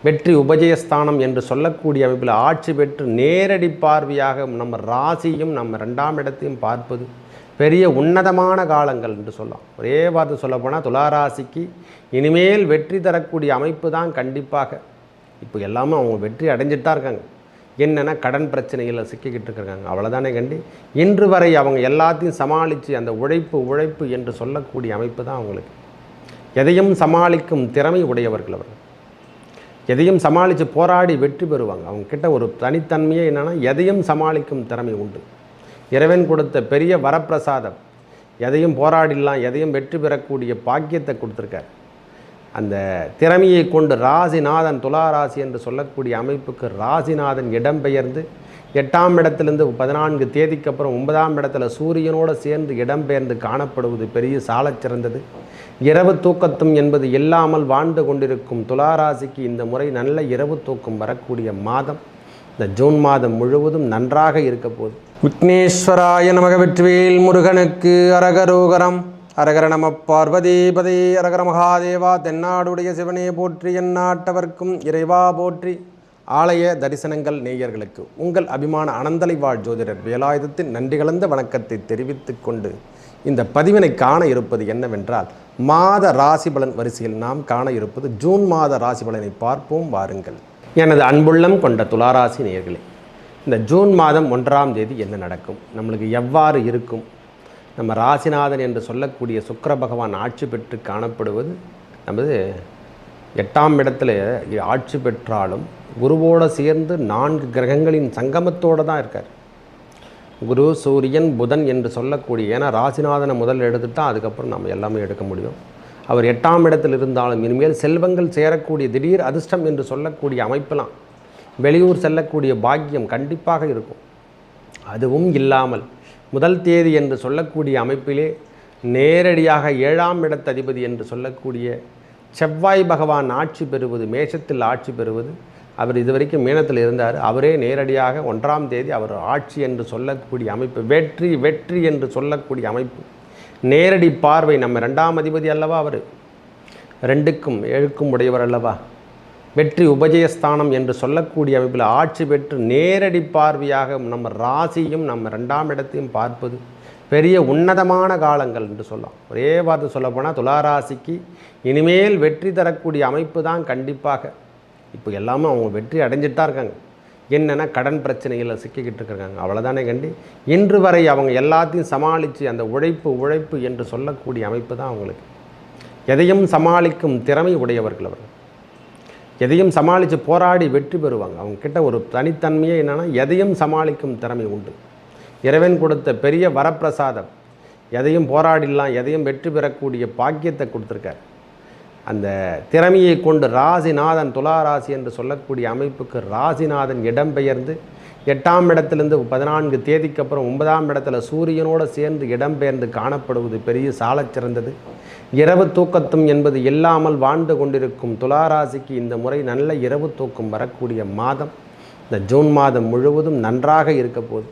வெற்றி உபஜயஸ்தானம் என்று சொல்லக்கூடிய அமைப்பில் ஆட்சி பெற்று நேரடி பார்வையாக நம்ம ராசியும் நம்ம 2ஆம் இடத்தையும் பார்ப்பது பெரிய உன்னதமான காலங்கள் என்று சொல்லலாம். ஒரே வார்த்தை சொல்லப்போனால் துளாராசிக்கு இனிமேல் வெற்றி தரக்கூடிய அமைப்பு தான் கண்டிப்பாக. இப்போ எல்லாமே அவங்க வெற்றி அடைஞ்சிட்டு தான் இருக்காங்க. என்னென்னா கடன் பிரச்சனைகளில் சிக்கிக்கிட்டு இருக்காங்க, அவ்வளோதானே கண்டி. இன்று வரை அவங்க எல்லாத்தையும் சமாளித்து அந்த உழைப்பு என்று சொல்லக்கூடிய அமைப்பு தான் அவங்களுக்கு. எதையும் சமாளிக்கும் திறமை உடையவர்கள் அவர்கள். எதையும் சமாளித்து போராடி வெற்றி பெறுவாங்க. அவங்கக்கிட்ட ஒரு தனித்தன்மையே என்னென்னா எதையும் சமாளிக்கும் திறமை உண்டு. இறைவன் கொடுத்த பெரிய வரப்பிரசாதம். எதையும் போராடிடலாம், எதையும் வெற்றி பெறக்கூடிய பாக்கியத்தை கொடுத்துருக்கார். அந்த திறமையை கொண்டு ராசிநாதன் துளாராசி என்று சொல்லக்கூடிய அமைப்புக்கு ராசிநாதன் இடம்பெயர்ந்து 8ஆம் இடத்துலேருந்து 14 தேதிக்கு அப்புறம் 9ஆம் இடத்துல சூரியனோடு சேர்ந்து இடம்பெயர்ந்து காணப்படுவது பெரிய சாலச் சிறந்தது. இரவு தூக்கத்தும் என்பது இல்லாமல் வாழ்ந்து கொண்டிருக்கும் துளாராசிக்கு இந்த முறை நல்ல இரவு தூக்கம் வரக்கூடிய மாதம். இந்த ஜூன் மாதம் முழுவதும் நன்றாக இருக்க போகுது. விக்னேஸ்வராய நமக. வெற்றிவேல் முருகனுக்கு அரகரோகரம். அரகர நம பார்வதீபதே. அரகர மகாதேவா. தென்னாடுடைய சிவனே போற்றி, எந்நாட்டவர்க்கும் இறைவா போற்றி. ஆலய தரிசனங்கள் நேயர்களுக்கு உங்கள் அபிமான அனந்தலை வாழ் ஜோதிடர் வேலாயுதத்தின் நன்றி கலந்த வணக்கத்தை தெரிவித்துக் கொண்டு இந்த பதிவினை காண இருப்பது என்னவென்றால், மாத ராசி பலன் வரிசையில் நாம் காண இருப்பது ஜூன் மாத ராசி பலனை பார்ப்போம் வாருங்கள். எனது அன்புள்ளம் கொண்ட துளாராசி நேயர்களே, இந்த ஜூன் மாதம் 1ஆம் தேதி என்ன நடக்கும், நம்மளுக்கு எவ்வாறு இருக்கும்? நம்ம ராசிநாதன் என்று சொல்லக்கூடிய சுக்கிர பகவான் ஆட்சி பெற்று காணப்படுவது நமது 8ஆம் இடத்துல ஆட்சி பெற்றாலும் குருவோடு சேர்ந்து 4 கிரகங்களின் சங்கமத்தோடு தான் இருக்கார். குரு, சூரியன், புதன் என்று சொல்லக்கூடிய, ஏன்னா ராசிநாதனை முதல்ல எடுத்துட்டால் அதுக்கப்புறம் நம்ம எல்லாமே எடுக்க முடியும். அவர் 8ஆம் இடத்தில் இருந்தாலும் இனிமேல் செல்வங்கள் சேரக்கூடிய திடீர் அதிர்ஷ்டம் என்று சொல்லக்கூடிய அமைப்பெல்லாம், வெளியூர் செல்லக்கூடிய பாக்கியம் கண்டிப்பாக இருக்கும். அதுவும் இல்லாமல் முதல் தேதி என்று சொல்லக்கூடிய அமைப்பிலே நேரடியாக 7ஆம் இடத்ததிபதி என்று சொல்லக்கூடிய செவ்வாய் பகவான் ஆட்சி பெறுவது, மேஷத்தில் ஆட்சி பெறுவது. அவர் இதுவரைக்கும் மீனத்தில் இருந்தார். அவரே நேரடியாக 1ஆம் தேதி அவர் ஆட்சி என்று சொல்லக்கூடிய அமைப்பு, வெற்றி என்று சொல்லக்கூடிய அமைப்பு, நேரடி பார்வை. நம்ம 2ஆம் அதிபதி அல்லவா அவர், 2க்கும் 7க்கும் உடையவர் அல்லவா. வெற்றி உபஜயஸ்தானம் என்று சொல்லக்கூடிய அமைப்பில் ஆட்சி பெற்று நேரடி பார்வையாக நம்ம ராசியும் நம்ம 2ஆம் இடத்தையும் பார்ப்பது பெரிய உன்னதமான காலங்கள் என்று சொல்லலாம். ஒரே வார்த்தை சொல்லப்போனால் துளாராசிக்கு இனிமேல் வெற்றி தரக்கூடிய அமைப்பு தான் கண்டிப்பாக. இப்போ எல்லாமே அவங்க வெற்றி அடைஞ்சிட்டு தான் இருக்காங்க. என்னென்னா கடன் பிரச்சனைகளில் சிக்கிக்கிட்டு இருக்காங்க, அவ்வளோதானே கண்டி. இன்று வரை அவங்க எல்லாத்தையும் சமாளித்து அந்த உழைப்பு என்று சொல்லக்கூடிய அமைப்பு தான் அவங்களுக்கு. எதையும் சமாளிக்கும் திறமை உடையவர்கள் அவர்கள். எதையும் சமாளித்து போராடி வெற்றி பெறுவாங்க. அவங்கக்கிட்ட ஒரு தனித்தன்மையே என்னென்னா எதையும் சமாளிக்கும் திறமை உண்டு. இறைவன் கொடுத்த பெரிய வரப்பிரசாதம். எதையும் போராடிடலாம், எதையும் வெற்றி பெறக்கூடிய பாக்கியத்தை கொடுத்துருக்கார். அந்த திறமையை கொண்டு ராசிநாதன் துளாராசி என்று சொல்லக்கூடிய அமைப்புக்கு ராசிநாதன் இடம்பெயர்ந்து 8ஆம் இடத்துலேருந்து 14 தேதிக்கு அப்புறம் 9ஆம் இடத்துல சூரியனோடு சேர்ந்து இடம்பெயர்ந்து காணப்படுவது பெரிய சாலச் சிறந்தது. இரவு தூக்கத்தும் என்பது இல்லாமல் வாழ்ந்து கொண்டிருக்கும் துளாராசிக்கு இந்த முறை நல்ல இரவு தூக்கம் வரக்கூடிய மாதம். இந்த ஜூன் மாதம் முழுவதும் நன்றாக இருக்க போகுது.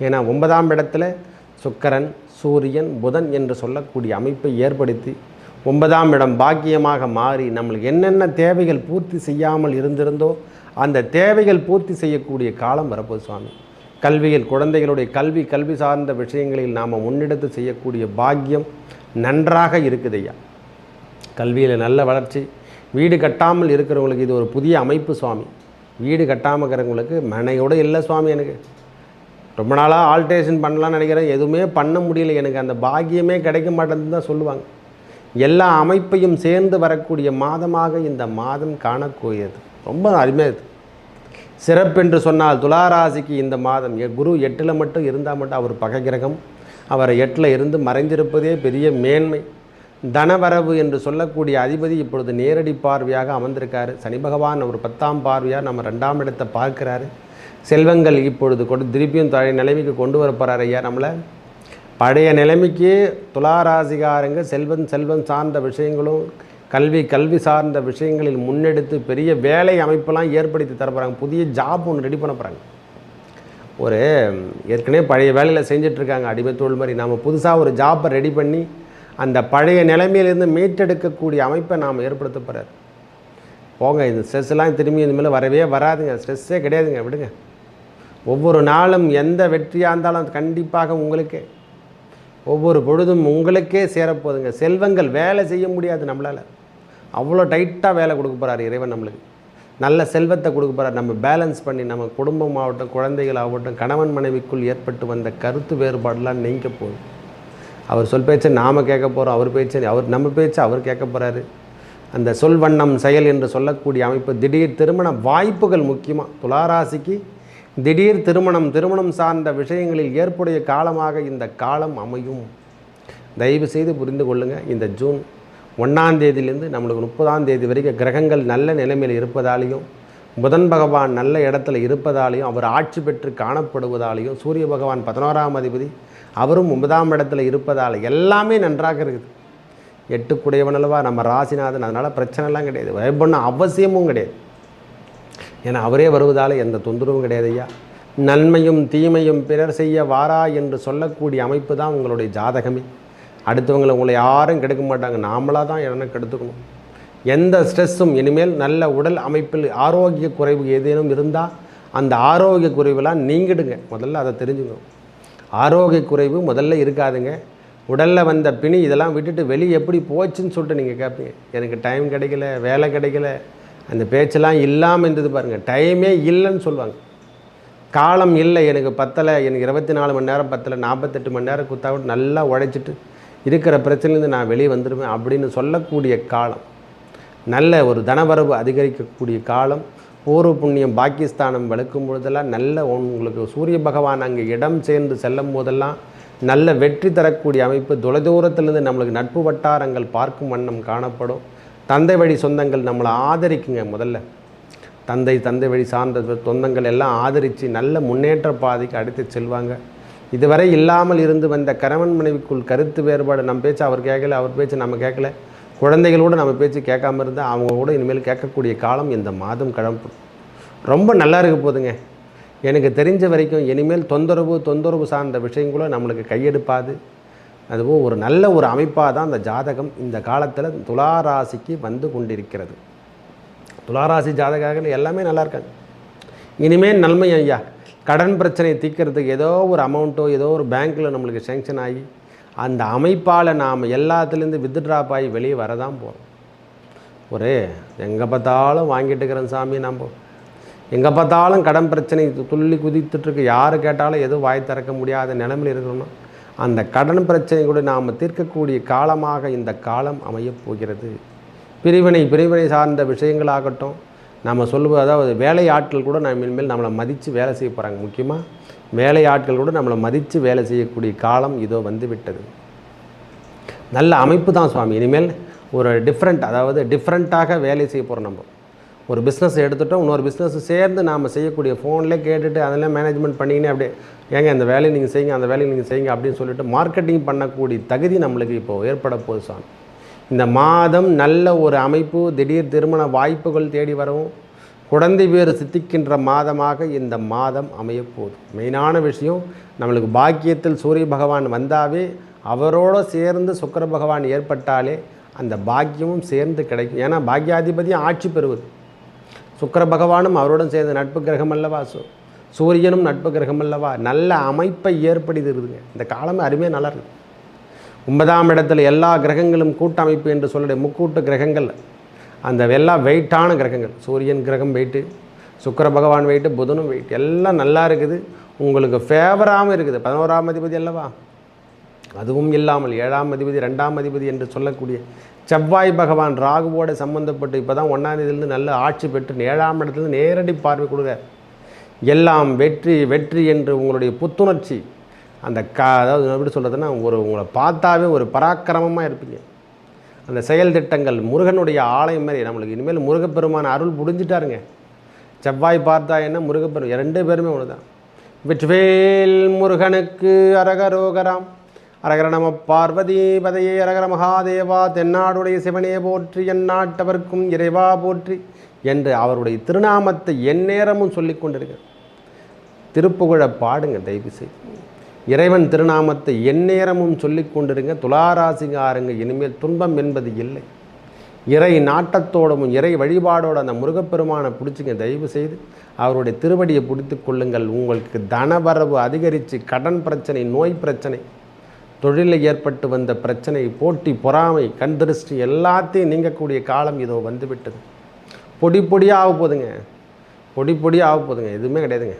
ஏன்னா 9ஆம் இடத்துல சுக்கிரன், சூரியன், புதன் என்று சொல்லக்கூடிய அமைப்பை ஏற்படுத்தி 9ஆம் இடம் பாக்கியமாக மாறி நம்மளுக்கு என்னென்ன தேவைகள் பூர்த்தி செய்யாமல் இருந்திருந்தோ அந்த தேவைகள் பூர்த்தி செய்யக்கூடிய காலம் வரப்போகுது சுவாமி. கல்வியில் குழந்தைகளுடைய கல்வி சார்ந்த விஷயங்களில் நாம் முன்னெடுத்து செய்யக்கூடிய பாக்கியம் நன்றாக இருக்குது ஐயா. கல்வியில் நல்ல வளர்ச்சி. வீடு கட்டாமல் இருக்கிறவங்களுக்கு இது ஒரு புதிய அமைப்பு சுவாமி. வீடு கட்டாமல் இருக்கிறவங்களுக்கு மனையோடு இல்லை சுவாமி, எனக்கு ரொம்ப நாளாக ஆல்ட்ரேஷன் பண்ணலான்னு நினைக்கிறேன், எதுவுமே பண்ண முடியல, எனக்கு அந்த பாக்கியமே கிடைக்க மாட்டேன்னு தான் சொல்லுவாங்க. எல்லா அமைப்பையும் சேர்ந்து வரக்கூடிய மாதமாக இந்த மாதம் காணக்கூடியது. ரொம்ப அருமையாக சிறப்பென்று சொன்னால் துளாராசிக்கு இந்த மாதம் குரு 8ல் மட்டும் இருந்தால் மட்டும் அவர் பகை கிரகம், அவரை 8ல் இருந்து மறைந்திருப்பதே பெரிய மேன்மை. தனவரவு என்று சொல்லக்கூடிய அதிபதி இப்பொழுது நேரடி பார்வையாக அமர்ந்திருக்காரு. சனி பகவான் ஒரு 10ஆம் பார்வையாக நம்ம 2ஆம் இடத்தை பார்க்குறாரு. செல்வங்கள் இப்பொழுது திருப்பியும் பழைய நிலைமைக்கு கொண்டு வர போகிறார் ஐயா. நம்மளை பழைய நிலைமைக்கு துளாராசிகாரங்க செல்வம் சார்ந்த விஷயங்களும் கல்வி சார்ந்த விஷயங்களில் முன்னெடுத்து பெரிய வேலை அமைப்பெல்லாம் ஏற்படுத்தி தரப்போகிறாங்க. புதிய ஜாப் ஒன்று ரெடி பண்ண போகிறாங்க. ஒரு ஏற்கனவே பழைய வேலையில் செஞ்சிட்ருக்காங்க அடிமை தொழில் மாதிரி, நாம் புதுசாக ஒரு ஜாப்பை ரெடி பண்ணி அந்த பழைய நிலைமையிலேருந்து மீட்டெடுக்கக்கூடிய அமைப்பை நாம் ஏற்படுத்த போகிறார். போங்க. இந்த ஸ்ட்ரெஸ்லாம் திரும்பி இனிமேல் வரவே வராதுங்க. ஸ்ட்ரெஸ்ஸே கிடையாதுங்க, விடுங்க. ஒவ்வொரு நாளும் எந்த வெற்றியாக இருந்தாலும் அது கண்டிப்பாக உங்களுக்கே, ஒவ்வொரு பொழுதும் உங்களுக்கே சேரப்போகுதுங்க. செல்வங்கள் வேலை செய்ய முடியாது நம்மளால், அவ்வளோ டைட்டாக வேலை கொடுக்க போகிறார் இறைவன். நம்மளுக்கு நல்ல செல்வத்தை கொடுக்க போகிறார். நம்ம பேலன்ஸ் பண்ணி நம்ம குடும்பம் ஆகட்டும், குழந்தைகள் ஆகட்டும், கணவன் மனைவிக்குள் ஏற்பட்டு வந்த கருத்து வேறுபாடெலாம் நீங்க போகுது. அவர் சொல் பேச்சை நாம் கேட்க போகிறோம், அவர் பேச்சை நம்ம பேச்சை அவர் கேட்க போகிறாரு. அந்த சொல் வண்ணம் செயல் என்று சொல்லக்கூடிய அமைப்பு. திடீர் திருமண வாய்ப்புகள் முக்கியமாக துளாராசிக்கு திடீர் திருமணம் சார்ந்த விஷயங்களில் ஏற்புடைய காலமாக இந்த காலம் அமையும். தயவு செய்து புரிந்து கொள்ளுங்கள். இந்த ஜூன் 1ஆம் தேதியிலேருந்து நம்மளுக்கு 30ஆம் தேதி வரைக்கும் கிரகங்கள் நல்ல நிலைமையில் இருப்பதாலையும், புதன் பகவான் நல்ல இடத்துல இருப்பதாலையும், அவர் ஆட்சி பெற்று காணப்படுவதாலையும், சூரிய பகவான் 11ஆம் அதிபதி அவரும் 9ஆம் இடத்துல இருப்பதால் எல்லாமே நன்றாக இருக்குது. 8 நம்ம ராசிநாதன். அதனால் பிரச்சனைலாம் கிடையாது, பயப்படணும் அவசியமும் கிடையாது. ஏன்னா அவரே வருவதால் எந்த தொந்தரவும் கிடையாது ஐயா. நன்மையும் தீமையும் பிறர் செய்ய வாரா என்று சொல்லக்கூடிய அமைப்பு தான் உங்களுடைய ஜாதகமே. அடுத்தவங்களை உங்களை யாரும் கெடுக்க மாட்டாங்க, நாமளாக தான் எனக்கு கெடுத்துக்கணும். எந்த ஸ்ட்ரெஸ்ஸும் இனிமேல் நல்ல உடல் அமைப்பில் ஆரோக்கிய குறைவு ஏதேனும் இருந்தால் அந்த ஆரோக்கிய குறைவெல்லாம் நீங்கிடுங்க. முதல்ல அதை தெரிஞ்சுக்கணும். ஆரோக்கிய குறைவு முதல்ல இருக்காதுங்க. உடலில் வந்த பிணி இதெல்லாம் விட்டுட்டு வெளியே எப்படி போச்சுன்னு சொல்லிட்டு நீங்கள் கேட்பீங்க. எனக்கு டைம் கிடைக்கல, வேலை கிடைக்கல, அந்த பேச்செல்லாம் இல்லாமல் இருந்தது பாருங்கள். டைமே இல்லைன்னு சொல்லுவாங்க. காலம் இல்லை, எனக்கு பத்தலை, எனக்கு 24 மணி நேரம் பத்தலை, 48 மணி நேரம் குத்தாவிட்டு நல்லா உழைச்சிட்டு இருக்கிற பிரச்சனைலேருந்து நான் வெளியே வந்துடுவேன் அப்படின்னு சொல்லக்கூடிய காலம். நல்ல ஒரு தனவரவு அதிகரிக்கக்கூடிய காலம். பூர்வ புண்ணியம் பாக்கியஸ்தானம் வளர்க்கும் பொழுதெல்லாம் நல்ல உங்களுக்கு சூரிய பகவான் அங்கே இடம் சேர்ந்து செல்லும் போதெல்லாம் நல்ல வெற்றி தரக்கூடிய அமைப்பு. தொலைதூரத்திலிருந்து நம்மளுக்கு நட்பு வட்டாரங்கள் பார்க்கும் வண்ணம் காணப்படும். தந்தை வழி சொந்தங்கள் நம்மளை ஆதரிக்குங்க. முதல்ல தந்தை வழி சார்ந்த சொந்தங்கள் எல்லாம் ஆதரித்து நல்ல முன்னேற்ற பாதைக்கு அடித்து செல்வாங்க. இதுவரை இல்லாமல் இருந்து வந்த கணவன் மனைவிக்குள் கருத்து வேறுபாடு, நம்ம பேச்சு அவர் கேட்கல, அவர் பேச்சு நம்ம கேட்கல, குழந்தைகளோடு நம்ம பேச்சு கேட்காம இருந்தால் அவங்க கூட இனிமேல் கேட்கக்கூடிய காலம் இந்த மாதம் கிளம்பு ரொம்ப நல்லா இருக்க போதுங்க. எனக்கு தெரிஞ்ச வரைக்கும் இனிமேல் தொந்தரவு சார்ந்த விஷயங்களும் நம்மளுக்கு கையெடுப்பாது. அதுவும் ஒரு நல்ல ஒரு அமைப்பாக தான் அந்த ஜாதகம் இந்த காலத்தில் துளாராசிக்கு வந்து கொண்டிருக்கிறது. துளாராசி ஜாதகங்கள் எல்லாமே நல்லா இருக்காங்க. இனிமேல் நன்மை ஐயா. கடன் பிரச்சனையை தீர்க்கிறதுக்கு ஏதோ ஒரு அமௌண்ட்டோ ஏதோ ஒரு பேங்க்கில் நம்மளுக்கு சேங்ஷன் ஆகி அந்த அமைப்பால் நாம் எல்லாத்துலேருந்து வித்ட்ராப் ஆகி வெளியே வரதான் போகிறோம். ஒரே எங்கே பார்த்தாலும் வாங்கிட்டு இருக்கிறேன் சாமி, நாம் எங்கே பார்த்தாலும் கடன் பிரச்சனை துள்ளி குதித்துட்ருக்கு. யார் கேட்டாலும் எதுவும் வாய் திறக்க முடியாத நிலைமையில் இருக்கிறோம்னா அந்த கடன் பிரச்சனை கூட நாம் தீர்க்கக்கூடிய காலமாக இந்த காலம் அமையப் போகிறது. பிரிவினை சார்ந்த விஷயங்களாகட்டும், நம்ம சொல்லுவது அதாவது வேலை ஆட்கள் கூட நம்ம இனிமேல் நம்மளை மதித்து வேலை செய்ய போகிறாங்க. முக்கியமாக வேலை ஆட்கள் கூட நம்மளை மதித்து வேலை செய்யக்கூடிய காலம் இதோ வந்து விட்டது. நல்ல அமைப்பு தான் சுவாமி. இனிமேல் ஒரு டிஃப்ரெண்ட்டாக வேலை செய்ய போகிறோம். நம்ம ஒரு பிஸ்னஸ் எடுத்துகிட்டோம், இன்னொரு பிஸ்னஸ் சேர்ந்து நாம் செய்யக்கூடிய ஃபோன்லேயே கேட்டுட்டு அதெல்லாம் மேனேஜ்மெண்ட் பண்ணிக்கினே அப்படியே ஏங்க அந்த வேலையை நீங்கள் செய்யுங்க, அந்த வேலையை நீங்கள் செய்யுங்க அப்படின்னு சொல்லிட்டு மார்க்கெட்டிங் பண்ணக்கூடிய தகுதி நம்மளுக்கு இப்போது ஏற்பட போகுது சாமி. இந்த மாதம் நல்ல ஒரு அமைப்பு, திடீர் திருமண வாய்ப்புகள் தேடி வரவும், குழந்தை பேறு சித்திக்கின்ற மாதமாக இந்த மாதம் அமையப்போகுது. மெயினான விஷயம் நம்மளுக்கு பாக்கியத்தில் சூரிய பகவான் வந்தாவே அவரோடு சேர்ந்து சுக்கிர பகவான் ஏற்பட்டாலே அந்த பாக்கியமும் சேர்ந்து கிடைக்கும். ஏன்னா பாக்கியாதிபதியும் ஆட்சி பெறுவது. சுக்கிர பகவானும் அவருடன் சேர்ந்த நட்பு கிரகம் அல்லவா, சூரியனும் நட்பு கிரகம் அல்லவா, நல்ல அமைப்பை ஏற்படுத்திருக்குதுங்க. இந்த காலமே அருமையாக நல்லா இருக்குது. 9ஆம் இடத்துல எல்லா கிரகங்களும் கூட்டமைப்பு என்று சொல்லுடைய முக்கூட்டு கிரகங்கள், அந்த எல்லாம் வெயிட்டான கிரகங்கள். சூரியன் கிரகம் வெயிட்டு, சுக்கிர பகவான் வெயிட்டு, புதனும் வெயிட், எல்லாம் நல்லா இருக்குது. உங்களுக்கு ஃபேவராகவும் இருக்குது. 11ஆம் அதிபதி அல்லவா, அதுவும் இல்லாமல் 7ஆம் அதிபதி 2ஆம் அதிபதி என்று சொல்லக்கூடிய செவ்வாய் பகவான் ராகுவோடு சம்பந்தப்பட்டு இப்போ தான் 1ஆம் தேதியிலிருந்து நல்ல ஆட்சி பெற்று 7ஆம் இடத்துலேருந்து நேரடி பார்வை கொடுக்குறார். எல்லாம் வெற்றி என்று உங்களுடைய புத்துணர்ச்சி அந்த அதாவது எப்படி சொல்கிறதுன்னா உங்களை பார்த்தாவே ஒரு பராக்கிரமமாக இருப்பீங்க. அந்த செயல் திட்டங்கள் முருகனுடைய ஆலயம் மாதிரி நம்மளுக்கு இனிமேல் முருகப்பெருமான அருள் புரிஞ்சிட்டாருங்க. செவ்வாய் பார்த்தா என்ன, முருகப்பெரும் 2 பேருமே ஒன்று தான். வெற்றிவேல் முருகனுக்கு அரகரோகராம். அரகர நம பார்வதி பதையே அரகர மகாதேவா. தென்னாடுடைய சிவனே போற்றி, எந்நாட்டவர்க்கும் இறைவா போற்றி என்று அவருடைய திருநாமத்தை எந்நேரமும் சொல்லி கொண்டிருக்க. திருப்புகழை பாடுங்க தயவு செய்து. இறைவன் திருநாமத்தை எந்நேரமும் சொல்லி கொண்டிருங்க. துளாராசிகாரங்க இனிமேல் துன்பம் என்பது இல்லை. இறை நாட்டத்தோடும் இறை வழிபாடோடு அந்த முருகப்பெருமானை பிடிச்சிங்க. தயவு செய்து அவருடைய திருவடியை பிடித்து கொள்ளுங்கள். உங்களுக்கு தனவரவு அதிகரித்து கடன் பிரச்சனை, நோய் பிரச்சனை, தொழிலில் ஏற்பட்டு வந்த பிரச்சனை, போட்டி, பொறாமை, கண் திருஷ்டி எல்லாத்தையும் நீங்கக்கூடிய காலம் இதோ வந்துவிட்டது. பொடி பொடியாக ஆக போதுங்க, பொடி பொடியாக ஆக போதுங்க. எதுவுமே கிடையாதுங்க.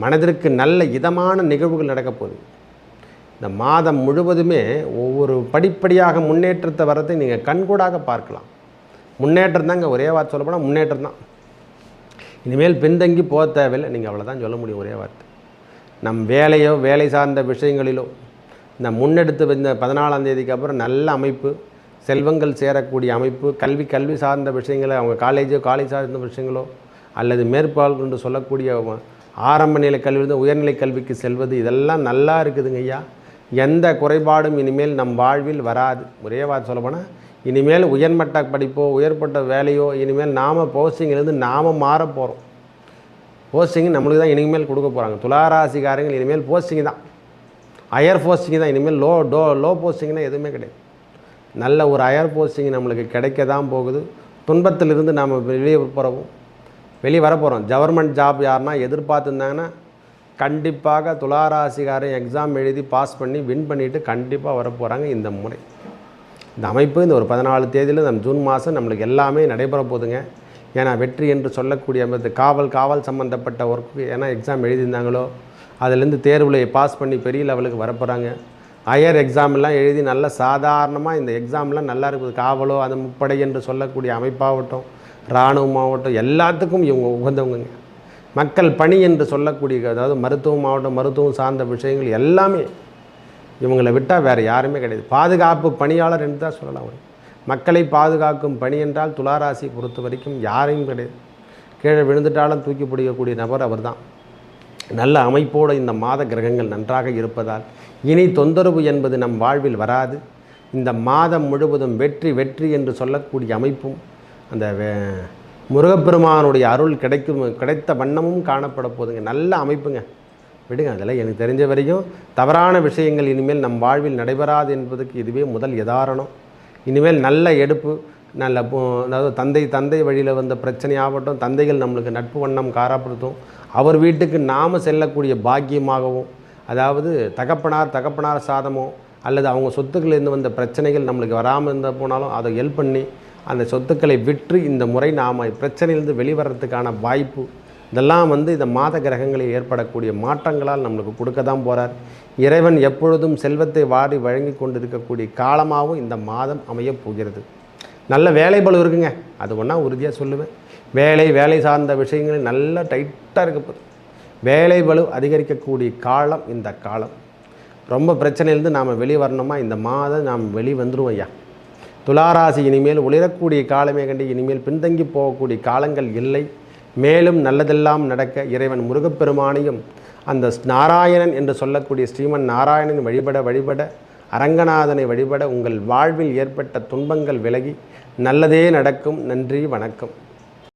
மனதிற்கு நல்ல இதமான நிகழ்வுகள் நடக்க போகுது. இந்த மாதம் முழுவதுமே ஒவ்வொரு படிப்படியாக முன்னேற்றத்தை வரதை நீங்கள் கண்கூடாக பார்க்கலாம். முன்னேற்றம் தாங்க, ஒரே வார்த்தை சொல்லப்போனால் முன்னேற்றம் தான். இனிமேல் பின்தங்கி போக தேவையில்லை. நீங்கள் அவ்வளோதான் சொல்ல முடியும், ஒரே வார்த்தை. நம் வேலையோ வேலை சார்ந்த விஷயங்களிலோ இந்த முன்னெடுத்து வந்த 14ஆம் தேதிக்கு அப்புறம் நல்ல அமைப்பு, செல்வங்கள் சேரக்கூடிய அமைப்பு, கல்வி சார்ந்த விஷயங்களை அவங்க காலேஜ் சார்ந்த விஷயங்களோ அல்லது மேற்பால் கொண்டு சொல்லக்கூடிய ஆரம்ப நிலை கல்வியிலிருந்து உயர்நிலை கல்விக்கு செல்வது, இதெல்லாம் நல்லா இருக்குதுங்க ஐயா. எந்த குறைபாடும் இனிமேல் நம் வாழ்வில் வராது. ஒரே வார்த்தை சொல்லப்போனால் இனிமேல் உயர்மட்ட படிப்போ உயர்பட்ட வேலையோ இனிமேல் நாம் போஸ்டிங்கிலேருந்து நாம் மாற போகிறோம். போஸ்டிங் நம்மளுக்கு தான் இனிமேல் கொடுக்க போகிறாங்க. துளாராசிக்காரங்கள் இனிமேல் போஸ்டிங் தான், ஹையர் போஸ்டிங் தான். இனிமேல் லோ போஸ்டிங்னால் எதுவுமே கிடையாது. நல்ல ஒரு ஹையர் போஸ்டிங் நம்மளுக்கு கிடைக்க தான் போகுது. துன்பத்திலிருந்து நாம் வெளியே வரப்போகிறோம். கவர்மெண்ட் ஜாப் யாருன்னா எதிர்பார்த்துருந்தாங்கன்னா கண்டிப்பாக துளாராசிக்காரன் எக்ஸாம் எழுதி பாஸ் பண்ணி வின் பண்ணிவிட்டு கண்டிப்பாக வரப்போகிறாங்க. இந்த முறை இந்த அமைப்பு இந்த ஒரு 14 தேதியில் நம்ம ஜூன் மாதம் நம்மளுக்கு எல்லாமே நடைபெற போகுதுங்க. ஏன்னா வெற்றி என்று சொல்லக்கூடிய காவல் சம்மந்தப்பட்ட ஒர்க்கு ஏன்னா எக்ஸாம் எழுதியிருந்தாங்களோ அதுலேருந்து தேர்வில் பாஸ் பண்ணி பெரிய லெவலுக்கு வரப்போகிறாங்க. ஹையர் எக்ஸாம்லாம் எழுதி நல்ல சாதாரணமாக இந்த எக்ஸாம்லாம் நல்லா இருக்குது. காவலோ அது முப்படை என்று சொல்லக்கூடிய அமைப்பாகட்டும், இராணுவமாகட்டும், எல்லாத்துக்கும் இவங்க உகந்தவங்க. மக்கள் பணி என்று சொல்லக்கூடிய அதாவது மருத்துவம் சார்ந்த விஷயங்கள் எல்லாமே இவங்களை விட்டால் வேறு யாருமே கிடையாது. பாதுகாப்பு பணியாளர் என்று தான் சொல்லலாம். மக்களை பாதுகாக்கும் பணி என்றால் துளாராசி பொறுத்த வரைக்கும் யாரையும் கிடையாது. கீழே விழுந்துட்டாலும் தூக்கி பிடிக்கக்கூடிய நபர் அவர் தான். நல்ல அமைப்போடு இந்த மாத கிரகங்கள் நன்றாக இருப்பதால் இனி தொந்தரவு என்பது நம் வாழ்வில் வராது. இந்த மாதம் முழுவதும் வெற்றி என்று சொல்லக்கூடிய அமைப்பும் அந்த முருகப்பெருமானுடைய அருள் கிடைத்த வண்ணமும் காணப்பட போதுங்க. நல்ல அமைப்புங்க. விடுங்க, அதில் எனக்கு தெரிஞ்ச வரைக்கும் தவறான விஷயங்கள் இனிமேல் நம் வாழ்வில் நடைபெறாது என்பதுக்கு இதுவே முதல் உதாரணம். இனிமேல் நல்ல எடுப்பு, நல்ல அதாவது தந்தை வழியில் வந்த பிரச்சனையாகட்டும், தந்தைகள் நம்மளுக்கு நட்பு வண்ணம் காரப்படுத்தும். அவர் வீட்டுக்கு நாம் செல்லக்கூடிய பாக்கியமாகவும், அதாவது தகப்பனார் சாதமோ அல்லது அவங்க சொத்துக்களிலிருந்து வந்த பிரச்சனைகள் நம்மளுக்கு வராமல் இருந்த போனாலும் அதை ஹெல்ப் பண்ணி அந்த சொத்துக்களை விற்று இந்த முறை நாம் பிரச்சனையிலிருந்து வெளிவரத்துக்கான வாய்ப்பு இதெல்லாம் இந்த மாத கிரகங்களில் ஏற்படக்கூடிய மாற்றங்களால் நம்மளுக்கு கொடுக்க தான் போகிறார். இறைவன் எப்பொழுதும் செல்வத்தை வாரி வழங்கி கொண்டு இருக்கக்கூடிய காலமாகவும் இந்த மாதம் அமையப் போகிறது. நல்ல வேலை பளு இருக்குங்க, அது ஒன்றா உறுதியாக சொல்லுவேன். வேலை சார்ந்த விஷயங்கள் நல்லா டைட்டாக இருக்க போகுது. வேலை பளு அதிகரிக்கக்கூடிய காலம் இந்த காலம். ரொம்ப பிரச்சனையிலேருந்து நாம் வெளியே வரணுமா, இந்த மாதம் நாம் வெளியே வந்துடுவோம் ஐயா. துளாராசி இனிமேல் ஒளிரக்கூடிய காலமே கண்டு இனிமேல் பின்தங்கி போகக்கூடிய காலங்கள் இல்லை. மேலும் நல்லதெல்லாம் நடக்க இறைவன் முருகப்பெருமானையும் அந்த நாராயணன் என்று சொல்லக்கூடிய ஸ்ரீமன் நாராயணன் வழிபட அரங்கநாதனை வழிபட உங்கள் வாழ்வில் ஏற்பட்ட துன்பங்கள் விலகி நல்லதே நடக்கும். நன்றி, வணக்கம்.